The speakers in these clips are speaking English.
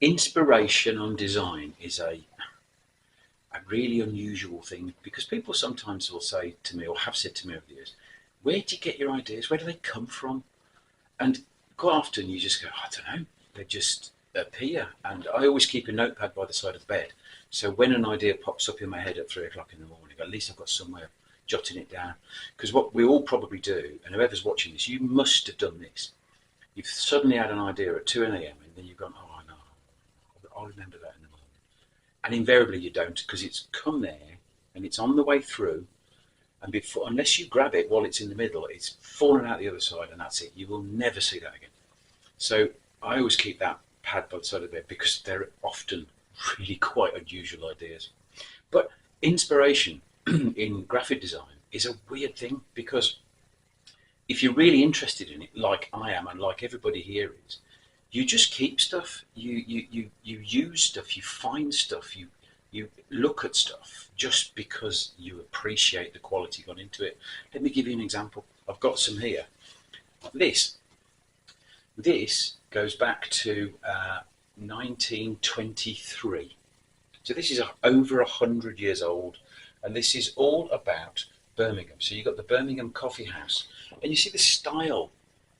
Inspiration on design is a really unusual thing because people sometimes will say to me, or have said to me over the years, where do you get your ideas? Where do they come from? And quite often you just go, I don't know, they just appear. And I always keep a notepad by the side of the bed. So when an idea pops up in my head at 3 o'clock in the morning, at least I've got somewhere jotting it down. Because what we all probably do, and whoever's watching this, you must have done this. You've suddenly had an idea at 2 a.m. and then you've gone, oh, I know, I'll remember that in the morning. And invariably you don't, because it's come there and it's on the way through. And before, unless you grab it while it's in the middle, it's fallen out the other side, and that's it. You will never see that again. So I always keep that pad by the side of the bed because they're often really quite unusual ideas. But inspiration in graphic design is a weird thing because if you're really interested in it, like I am, and like everybody here is, you just keep stuff. You use stuff. You find stuff. You look at stuff just because you appreciate the quality gone into it. Let me give you an example. I've got some here. This goes back to 1923. So this is over 100 years old, and this is all about Birmingham. So you've got the Birmingham Coffee House, and you see the style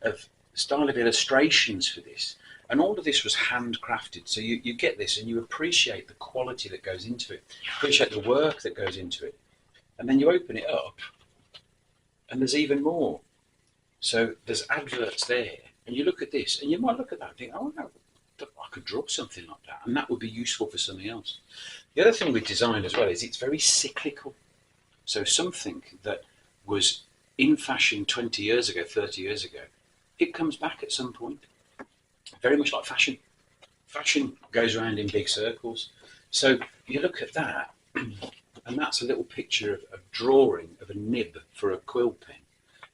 of illustrations for this. And all of this was handcrafted. So you get this and you appreciate the quality that goes into it, appreciate the work that goes into it. And then you open it up and there's even more. So there's adverts there. And you look at this and you might look at that and think, oh, no, I could draw something like that. And that would be useful for something else. The other thing with design as well is it's very cyclical. So something that was in fashion 20 years ago, 30 years ago, it comes back at some point. Very much like fashion. Fashion goes around in big circles. So you look at that, and that's a little picture of a drawing of a nib for a quill pen.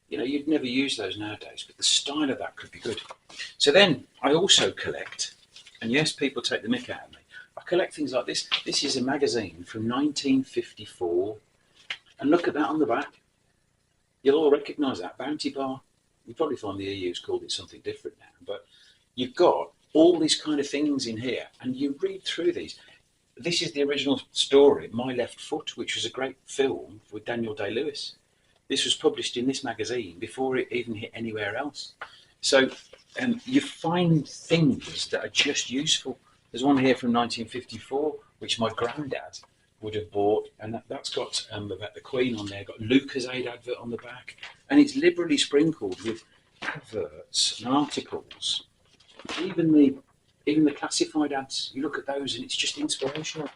You know, you'd never use those nowadays, but the style of that could be good. So then I also collect, and yes, people take the mick out of me, I collect things like this. This is a magazine from 1954, and look at that on the back. You'll all recognise that, Bounty Bar. You probably find the EU's called it something different now, but you've got all these kind of things in here, and you read through these. This is the original story, My Left Foot, which was a great film with Daniel Day-Lewis. This was published in this magazine before it even hit anywhere else. So you find things that are just useful. There's one here from 1954, which my granddad would have bought, and that's got about the Queen on there, got Lucasade advert on the back, and it's liberally sprinkled with adverts and articles. Even the classified ads, you look at those and it's just inspirational.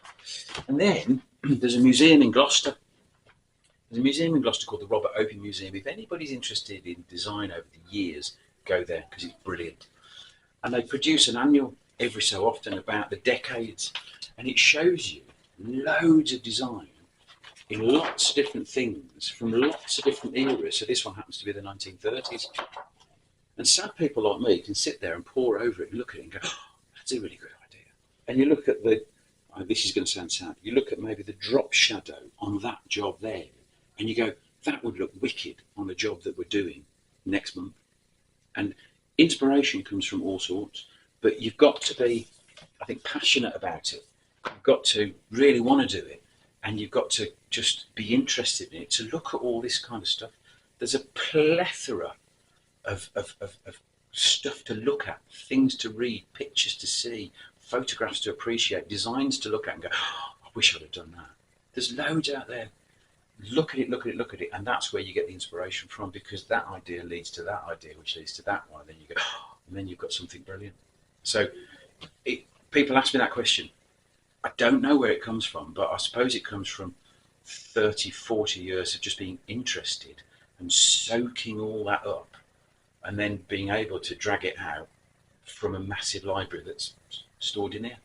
And then there's a museum in Gloucester. There's a museum in Gloucester called the Robert Opie Museum. If anybody's interested in design over the years, go there because it's brilliant. And they produce an annual every so often about the decades, and it shows you loads of design in lots of different things from lots of different eras. So this one happens to be the 1930s. And sad people like me can sit there and pore over it and look at it and go, oh, that's a really good idea. And you look at this is going to sound sad, you look at maybe the drop shadow on that job there, and you go, that would look wicked on the job that we're doing next month. And inspiration comes from all sorts, but you've got to be, I think, passionate about it. You've got to really want to do it, and you've got to just be interested in it, to look at all this kind of stuff. There's a plethora of stuff to look at, things to read, pictures to see, photographs to appreciate, designs to look at and go, oh, I wish I'd have done that. There's loads out there. Look at it, look at it, look at it, and that's where you get the inspiration from, because that idea leads to that idea, which leads to that one, and then you go, oh, and then you've got something brilliant. So people ask me that question. I don't know where it comes from, but I suppose it comes from 30, 40 years of just being interested and soaking all that up, and then being able to drag it out from a massive library that's stored in here.